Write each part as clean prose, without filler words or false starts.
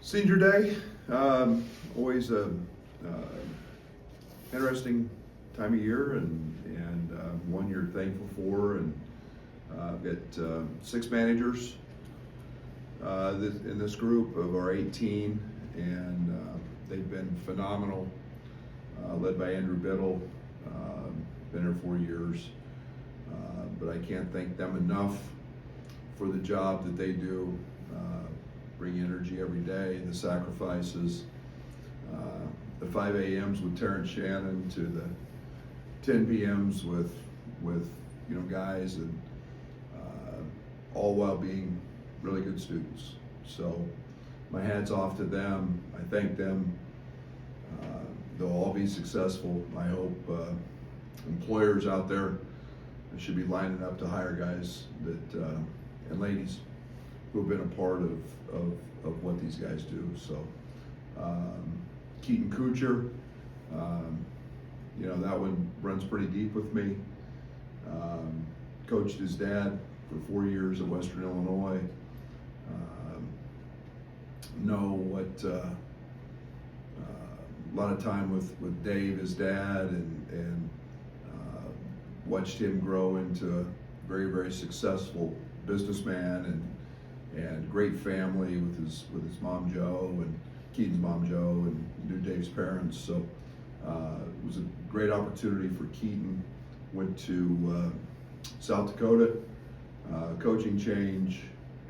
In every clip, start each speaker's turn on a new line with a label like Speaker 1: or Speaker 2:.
Speaker 1: Senior day, always a interesting time of year, and one you're thankful for. And I've got 6 managers in this group of our 18, and they've been phenomenal. Led by Andrew Biddle, been here 4 years, but I can't thank them enough for the job that they do. Bring energy every day, the sacrifices, the 5 a.m.s with Terrence Shannon to the 10 p.m.s with guys, and all while being really good students. So my hat's off to them. I thank them. They'll all be successful. I hope employers out there should be lining up to hire guys that and ladies who have been a part of what these guys do. So Keaton Kuchar, that one runs pretty deep with me. Coached his dad for 4 years at Western Illinois. Know what a lot of time with Dave, his dad, and watched him grow into a very, very successful businessman, and great family with his mom Jo, and Keaton's mom Jo, and knew Dave's parents. So it was a great opportunity for Keaton. Went to South Dakota, coaching change,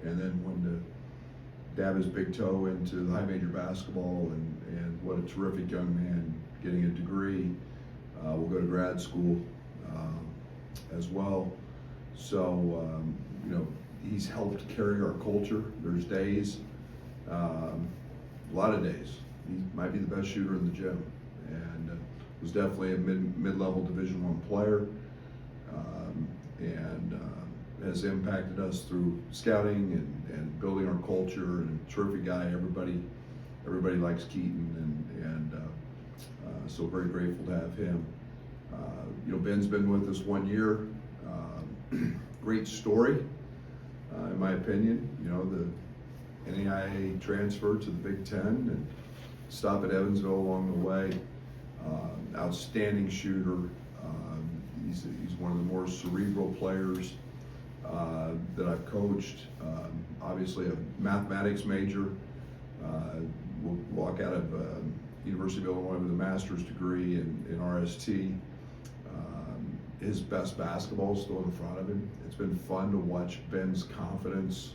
Speaker 1: and then wanted to dab his big toe into the high major basketball, and what a terrific young man, getting a degree. Will go to grad school as well. So he's helped carry our culture. There's days, a lot of days, he might be the best shooter in the gym, and was definitely a mid-level Division I player, and has impacted us through scouting and building our culture, and a terrific guy. Everybody likes Keaton, and so very grateful to have him. Ben's been with us 1 year. Great story, in my opinion. The NAIA transfer to the Big Ten and stop at Evansville along the way. Outstanding shooter. He's one of the more cerebral players that I've coached. Obviously a mathematics major. Will walk out of University of Illinois with a master's degree in RST. His best basketball is still in front of him. It's been fun to watch Ben's confidence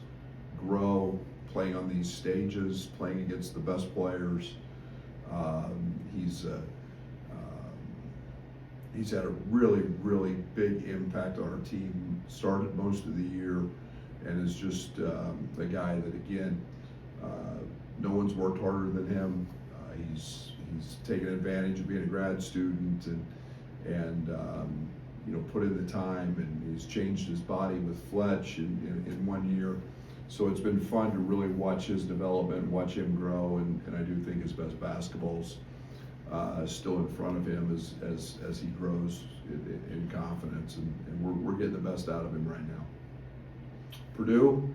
Speaker 1: grow, playing on these stages, playing against the best players. He's had a really, really big impact on our team. Started most of the year, and is just a guy that, again, no one's worked harder than him. He's taken advantage of being a grad student, and put in the time, and he's changed his body with Fletch in 1 year. So it's been fun to really watch his development, watch him grow, and I do think his best basketball's still in front of him as he grows in confidence, and we're getting the best out of him right now. Purdue,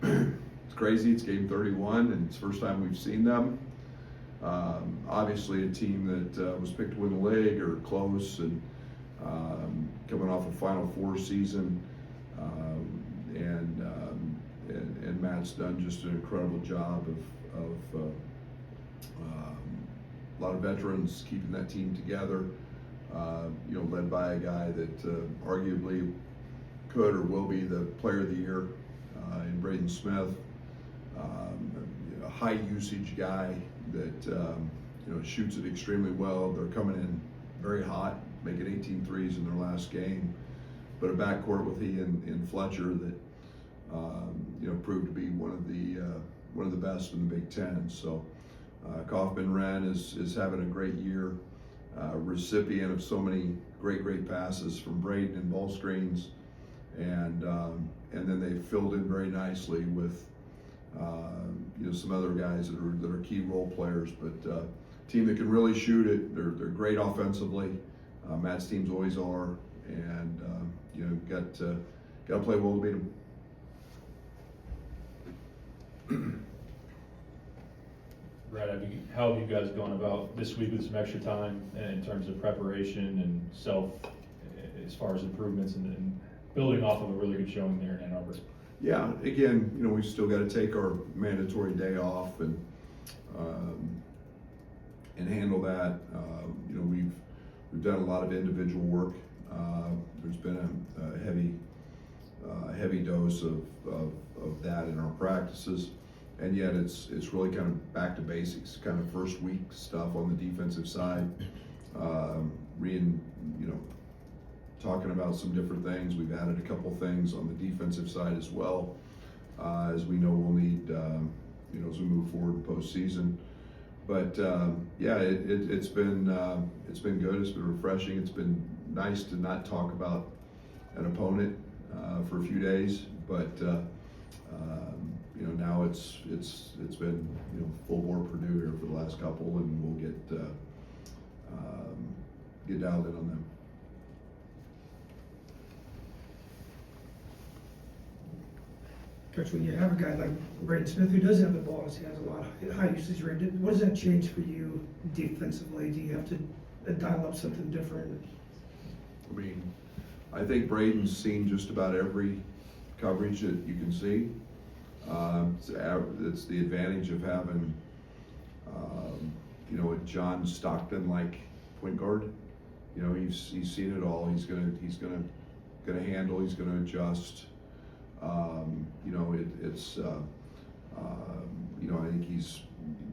Speaker 1: it's crazy. It's game 31, and it's the first time we've seen them. Obviously a team that was picked to win the league or close, and coming off a Final Four season, and Matt's done just an incredible job of a lot of veterans keeping that team together. Led by a guy that arguably could or will be the player of the year in Braden Smith. A high usage guy that shoots it extremely well. They're coming in very hot, making 18 threes in their last game. But a backcourt with he and Fletcher that proved to be one of the best in the Big Ten. So Kaufman-Wren is having a great year. Recipient of so many great passes from Braden and ball screens, and then they filled in very nicely with some other guys that are key role players. But team that can really shoot it. They're great offensively. Matt's teams always are, and got to play well to beat them.
Speaker 2: Brad, how have you guys gone about this week with some extra time in terms of preparation and self, as far as improvements and building off of a really good showing there in Ann Arbor?
Speaker 1: Yeah, again, we've still got to take our mandatory day off and handle that. We've done a lot of individual work. There's been a heavy dose of that in our practices, and yet it's really kind of back to basics, kind of first week stuff on the defensive side. Talking about some different things. We've added a couple things on the defensive side as well, as we know we'll need, as we move forward in postseason. But it's been good. It's been refreshing. It's been nice to not talk about an opponent for a few days, but now it's been full bore Purdue here for the last couple, and we'll get dialed in on them.
Speaker 3: Coach, when you have a guy like Braden Smith who does have the ball, he has a lot of high usage rate, what does that change for you defensively? Do you have to dial up something different?
Speaker 1: I think Braden's seen just about every coverage that you can see. It's the advantage of having, a John Stockton-like point guard. He's seen it all. He's gonna handle. He's gonna adjust. I think he's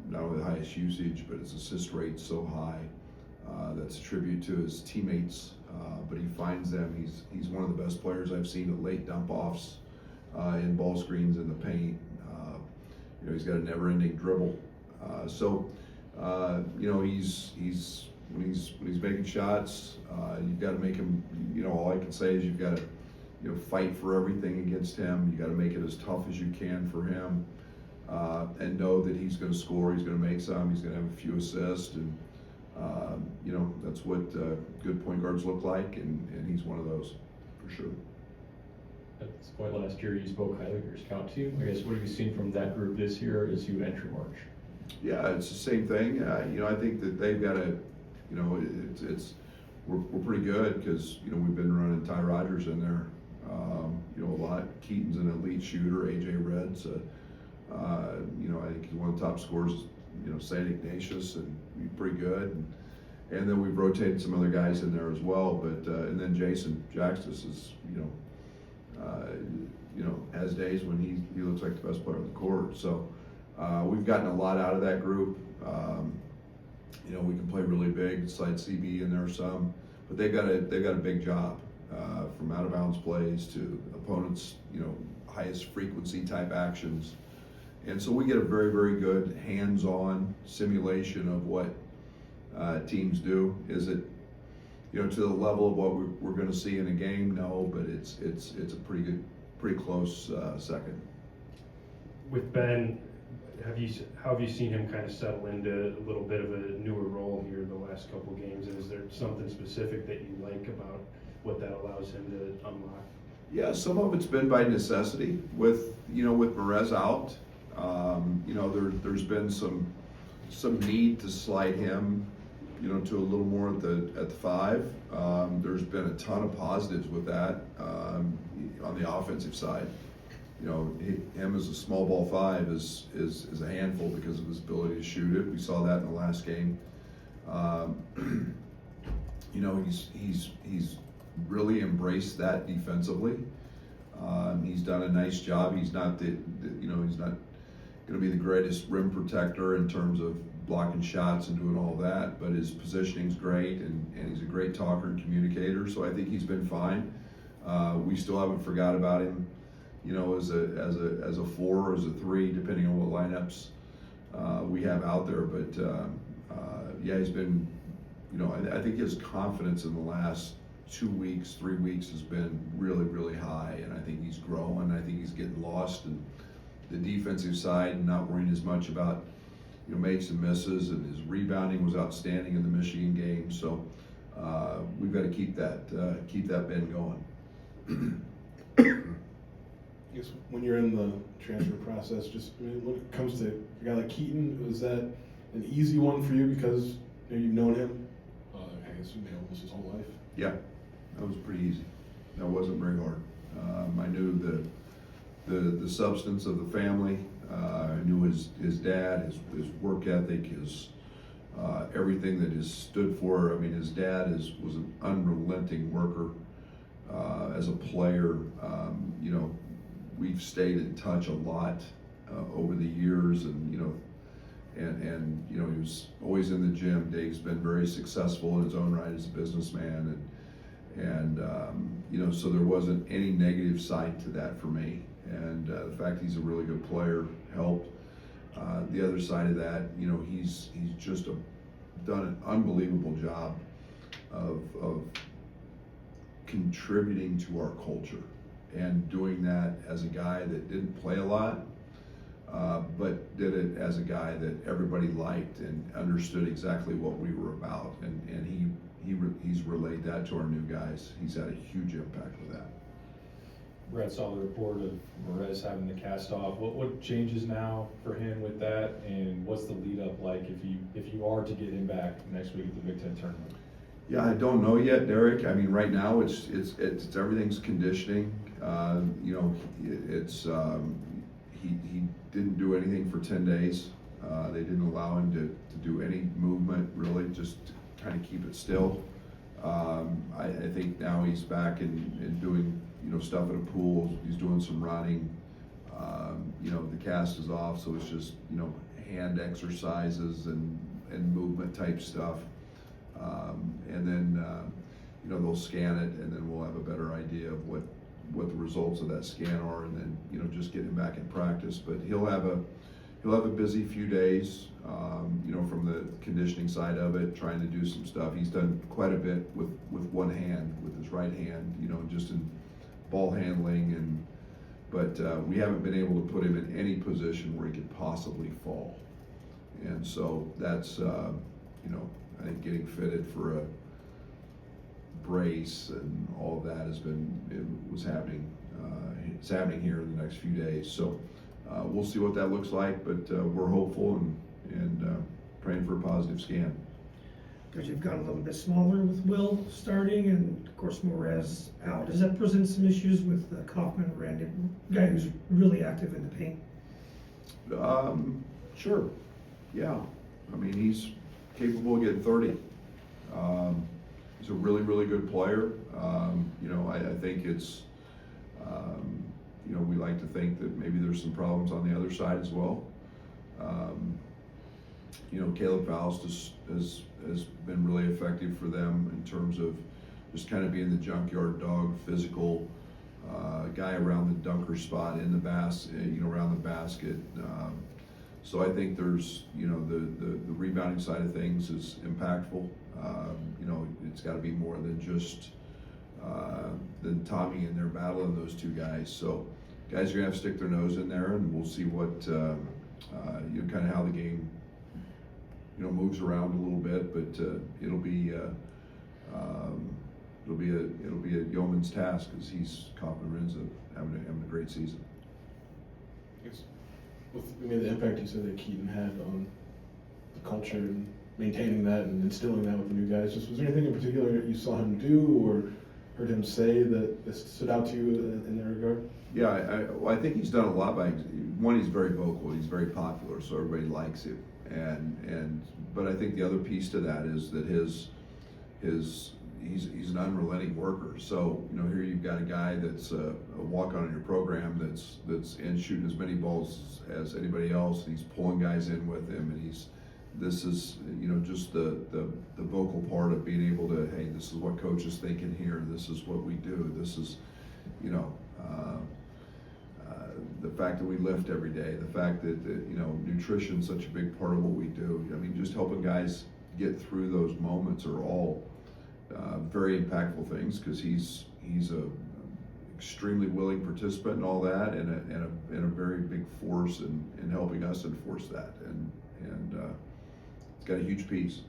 Speaker 1: not only the highest usage, but his assist rate so high. That's a tribute to his teammates, but he finds them. He's one of the best players I've seen at late dump-offs, in ball screens in the paint. He's got a never-ending dribble. He's when he's making shots, you've got to make him. All I can say is you've got to fight for everything against him. You got to make it as tough as you can for him, and know that he's going to score. He's going to make some. He's going to have a few assists, and that's what good point guards look like, and he's one of those for sure.
Speaker 2: At this point last year, you spoke highly of your scout team. I guess what have you seen from that group this year as you enter March?
Speaker 1: Yeah, it's the same thing. I think that they've got to, we're pretty good because we've been running Ty Rodgers in there. A lot. Keaton's an elite shooter. AJ Red's, I think he's one of the top scorers. St. Ignatius, and he's pretty good. And then we've rotated some other guys in there as well. But and then Jason Jaxtis is, has days when he looks like the best player on the court. So we've gotten a lot out of that group. We can play really big, slide CB in there some, but they've got a big job. From out of bounds plays to opponents, highest frequency type actions. And so we get a very, very good hands-on simulation of what teams do. Is it, to the level of what we're going to see in a game? No, but it's a pretty close second.
Speaker 4: With Ben, how have you seen him kind of settle into a little bit of a newer role here the last couple of games? And is there something specific that you like about what that allows him to unlock?
Speaker 1: Yeah, some of it's been by necessity. With Perez out, there's been some need to slide him, to a little more at the five. There's been a ton of positives with that on the offensive side. Him as a small ball five is a handful because of his ability to shoot it. We saw that in the last game. He's really embraced that defensively. He's done a nice job. He's not he's not going to be the greatest rim protector in terms of blocking shots and doing all that, but his positioning's great, and he's a great talker and communicator. So I think he's been fine. We still haven't forgot about him, as a 4 or as a 3, depending on what lineups we have out there. But he's been, I think his confidence in the last 2 weeks, 3 weeks has been really, really high, and I think he's growing. I think he's getting lost in the defensive side and not worrying as much about makes and misses, and his rebounding was outstanding in the Michigan game. So we've got to keep that bend going.
Speaker 5: I guess when you're in the transfer process, when it comes to a guy like Keaton, was that an easy one for you because you've known him, I guess, almost his whole life?
Speaker 1: Yeah, that was pretty easy. That wasn't very hard. I knew the substance of the family. I knew his dad, his work ethic, his everything that he stood for. I mean, his dad was an unrelenting worker. As a player, we've stayed in touch a lot over the years, and he was always in the gym. Dave's been very successful in his own right as a businessman, and so there wasn't any negative side to that for me. And the fact he's a really good player helped. The other side of that, he's just done an unbelievable job of contributing to our culture, and doing that as a guy that didn't play a lot, but did it as a guy that everybody liked and understood exactly what we were about, and he's relayed that to our new guys. He's had a huge impact with that.
Speaker 2: Brad saw the report of Morez having the cast off. What changes now for him with that, and what's the lead up like if you are to get him back next week at the Big Ten tournament?
Speaker 1: Yeah, I don't know yet, Derek. I mean, right now it's everything's conditioning. He didn't do anything for 10 days. They didn't allow him to do any movement, really, just to kind of keep it still. I think now he's back and doing stuff at a pool. He's doing some running. The cast is off, so it's just hand exercises and movement type stuff. And then they'll scan it, and then we'll have a better idea of what the results of that scan are, and then just get him back in practice. But he'll have a busy few days, from the conditioning side of it, trying to do some stuff. He's done quite a bit with one hand, with his right hand, just in ball handling, but we haven't been able to put him in any position where he could possibly fall. And so that's I think getting fitted for a brace and all of that was happening. It's happening here in the next few days. So we'll see what that looks like, but we're hopeful and praying for a positive scan.
Speaker 3: Because you've gotten a little bit smaller with Will starting, and of course Morez out. Does that present some issues with Kaufman, Randy, guy who's really active in the paint?
Speaker 1: Sure. Yeah. I mean, he's capable of getting 30. He's a really, really good player. I think it's, we like to think that maybe there's some problems on the other side as well. Caleb Faust has been really effective for them in terms of just kind of being the junkyard dog, physical guy around the dunker spot in the around the basket. So I think there's, the rebounding side of things is impactful. It's got to be more than just than Tommy and they're battling those two guys. So guys are gonna have to stick their nose in there, and we'll see what kind of how the game moves around a little bit. But it'll be a yeoman's task, because Kaufman ends up having a great season.
Speaker 5: Yes. With the impact you said that Keaton had on the culture and maintaining that and instilling that with the new guys, was there anything in particular you saw him do or heard him say that stood out to you in that regard?
Speaker 1: Yeah, I think he's done a lot by, one, he's very vocal, he's very popular, so everybody likes him. But I think the other piece to that is that he's an unrelenting worker. So, here you've got a guy that's a walk-on in your program that's in shooting as many balls as anybody else, and he's pulling guys in with him, and this is just the vocal part of being able to, hey, this is what coaches think in here, this is what we do, this is, the fact that we lift every day, the fact that nutrition is such a big part of what we do. I mean, just helping guys get through those moments are all very impactful things, because he's a extremely willing participant in all that, and a very big force in helping us enforce that, and it's got a huge piece.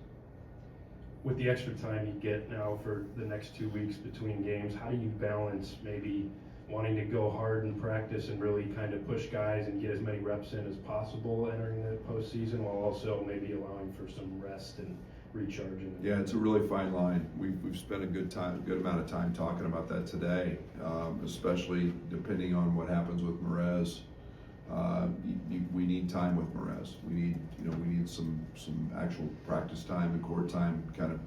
Speaker 4: With the extra time you get now for the next 2 weeks between games, how do you balance maybe wanting to go hard in practice and really kind of push guys and get as many reps in as possible entering the postseason, while also maybe allowing for some rest and recharging.
Speaker 1: Yeah, it's a really fine line. We've spent a good amount of time talking about that today, especially depending on what happens with Merez. We need time with Merez. We need some actual practice time and court time, kind of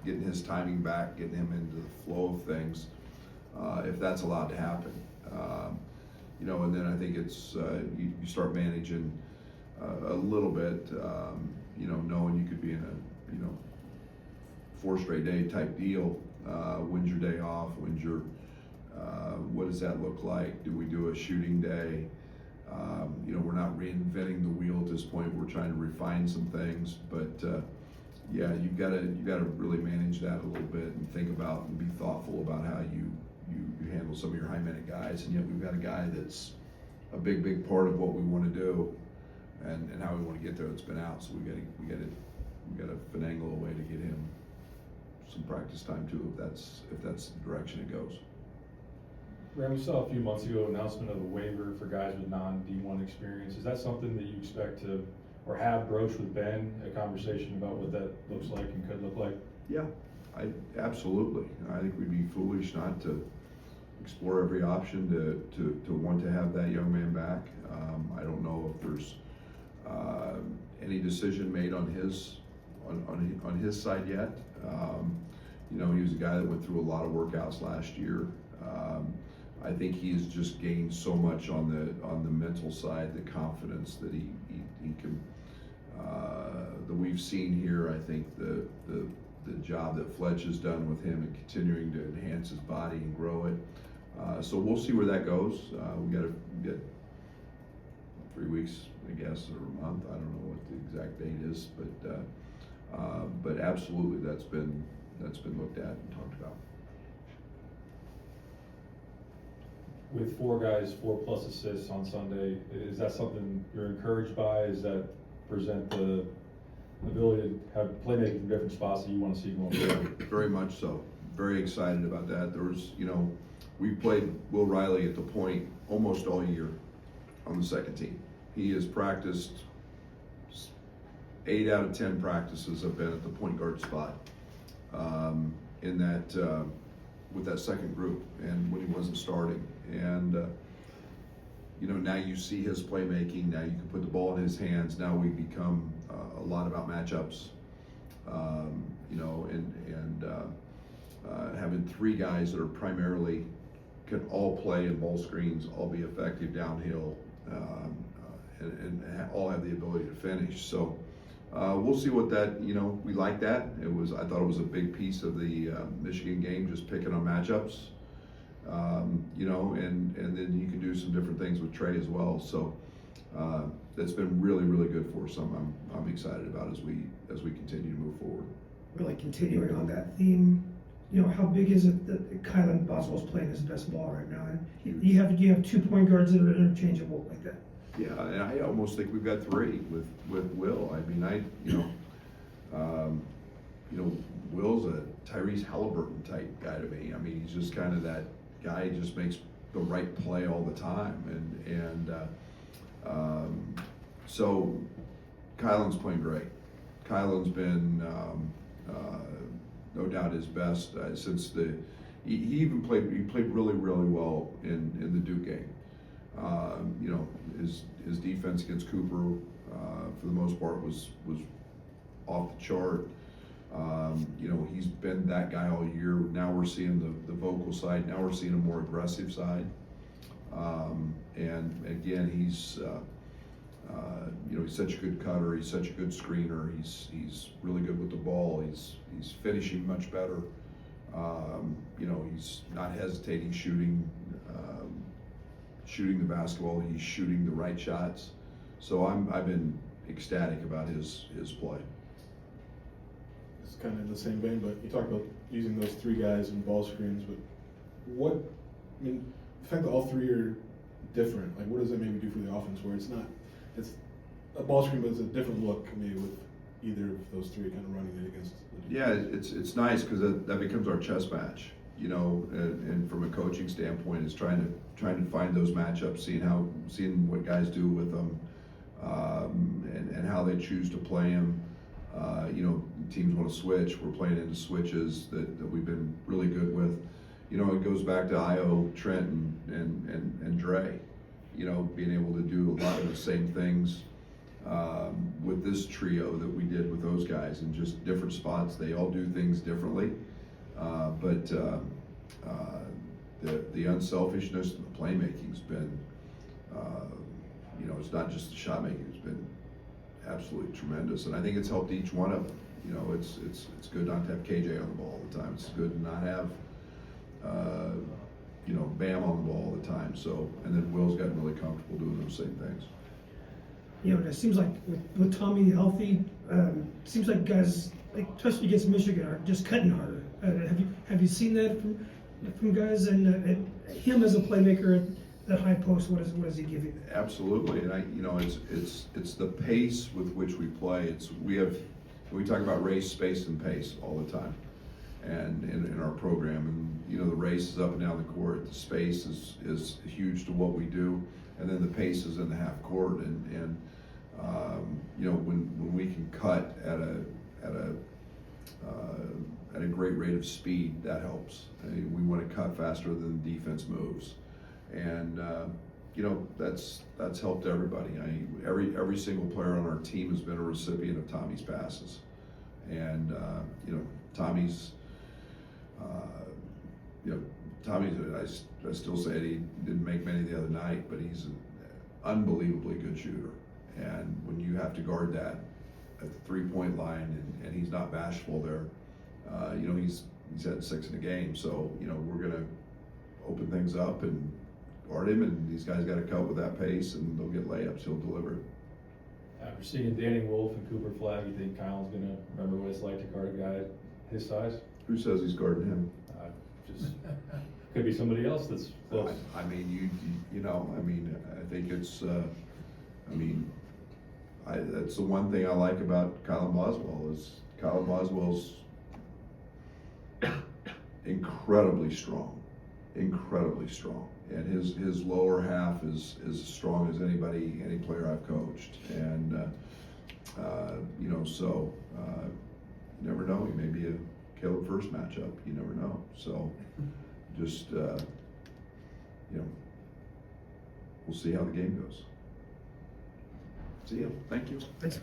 Speaker 1: getting his timing back, getting him into the flow of things, if that's allowed to happen. And then I think it's you start managing a little bit, knowing you could be in a 4 straight day type deal. When's your day off? What does that look like? Do we do a shooting day? We're not reinventing the wheel at this point. We're trying to refine some things, but you've got to really manage that a little bit and think about and be thoughtful about how you handle some of your high minute guys. And yet we've got a guy that's a big part of what we want to do and how we want to get there. It's been out, so we got to finagle a way to get him some practice time too, if that's the direction it goes.
Speaker 2: Brad, we saw a few months ago an announcement of a waiver for guys with non-D1 experience. Is that something that you expect to, or have broached with Ben, a conversation about what that looks like and could look like?
Speaker 1: Yeah, absolutely. I think we'd be foolish not to explore every option to want to have that young man back. I don't know if there's any decision made on his side yet. He was a guy that went through a lot of workouts last year. I think he's just gained so much on the mental side, the confidence that he can that we've seen here. I think the job that Fletch has done with him and continuing to enhance his body and grow it. So we'll see where that goes. We got to get 3 weeks, I guess, or a month. I don't know what the exact date is, but absolutely that's been looked at and talked about.
Speaker 2: With 4 guys, 4+ assists on Sunday, is that something you're encouraged by? Does that present the ability to have playmaking from different spots that you want to see going forward?
Speaker 1: Very much so. Very excited about that. There was, we played Will Riley at the point almost all year on the second team. He has practiced 8 out of 10 practices have been at the point guard spot in that with that second group, and when he wasn't starting. And now you see his playmaking. Now you can put the ball in his hands. Now we become a lot about matchups. Having 3 guys that are primarily can all play in ball screens, all be effective downhill, and all have the ability to finish. So we'll see what that, we like that. I thought it was a big piece of the Michigan game, just picking on matchups. And then you can do some different things with Trey as well. So that's been really, really good for us. I'm excited about as we continue to move forward.
Speaker 3: Really continuing on that theme, how big is it that Kylan Boswell's playing his best ball right now? And you have 2 point guards that are interchangeable like that.
Speaker 1: Yeah, and I almost think we've got 3 with Will. I mean, Will's a Tyrese Halliburton type guy to me. I mean, he's just kind of that guy who just makes the right play all the time, so Kylan's playing great. Kylan's been no doubt his best since he even played really well in the Duke game. His defense against Cooper for the most part was off the chart. He's been that guy all year. Now we're seeing the vocal side. Now we're seeing a more aggressive side. And again, he's such a good cutter. He's such a good screener. He's really good with the ball. He's finishing much better. He's not hesitating shooting the basketball. He's shooting the right shots. So I've been ecstatic about his play.
Speaker 5: It's kind of in the same vein, but you talked about using those 3 guys in ball screens, but the fact that all 3 are different, like what does that maybe do for the offense where it's a ball screen, but it's a different look maybe with either of those 3 kind of running it against the defense?
Speaker 1: Yeah, it's nice because that becomes our chess match. you know, and from a coaching standpoint, is trying to find those matchups, seeing what guys do with them, and how they choose to play them. You know, teams want to switch. We're playing into switches that we've been really good with. You know, it goes back to Io, Trent, and Dre. You know, being able to do a lot of the same things with this trio that we did with those guys in just different spots. They all do things differently, but the unselfishness and the playmaking's been, you know, it's not just the shot making. It's been absolutely tremendous, and I think it's helped each one of them. You know, it's good not to have KJ on the ball all the time. It's good to not have, you know, Bam on the ball all the time. So, and then Will's gotten really comfortable doing those same things.
Speaker 3: You know, it seems like with Tommy healthy, seems like guys, like especially against Michigan, are just cutting harder. Have you seen that from guys, and him as a playmaker at that high post? What does he give you?
Speaker 1: Absolutely, and you know, it's the pace with which we play. We talk about race, space, and pace all the time, and in our program, and you know, the race is up and down the court. The space is huge to what we do, and then the pace is in the half court, and you know, when we can cut at a great rate of speed, that helps. I mean, we want to cut faster than the defense moves, and you know, that's helped everybody. Every single player on our team has been a recipient of Tommy's passes, and you know, Tommy's I still say it, he didn't make many the other night, but he's an unbelievably good shooter. And when you have to guard that at the 3-point line, and he's not bashful there, you know, he's had 6 in a game. So, you know, we're gonna open things up and guard him, and these guys got to cut with that pace, and they'll get layups. He'll deliver.
Speaker 2: After seeing Danny Wolf and Cooper Flagg, you think Kyle's gonna remember what it's like to guard a guy his size?
Speaker 1: Who says he's guarding him?
Speaker 2: Just could be somebody else that's close.
Speaker 1: I mean, you know, I mean, I think it's, I mean, that's the one thing I like about Kylan Boswell is Kylan Boswell's incredibly strong, and his lower half is as strong as any player I've coached, and you know, so you never know. He may be a Caleb first matchup. You never know. So just you know, we'll see how the game goes. See you. Thank you.
Speaker 3: Thanks.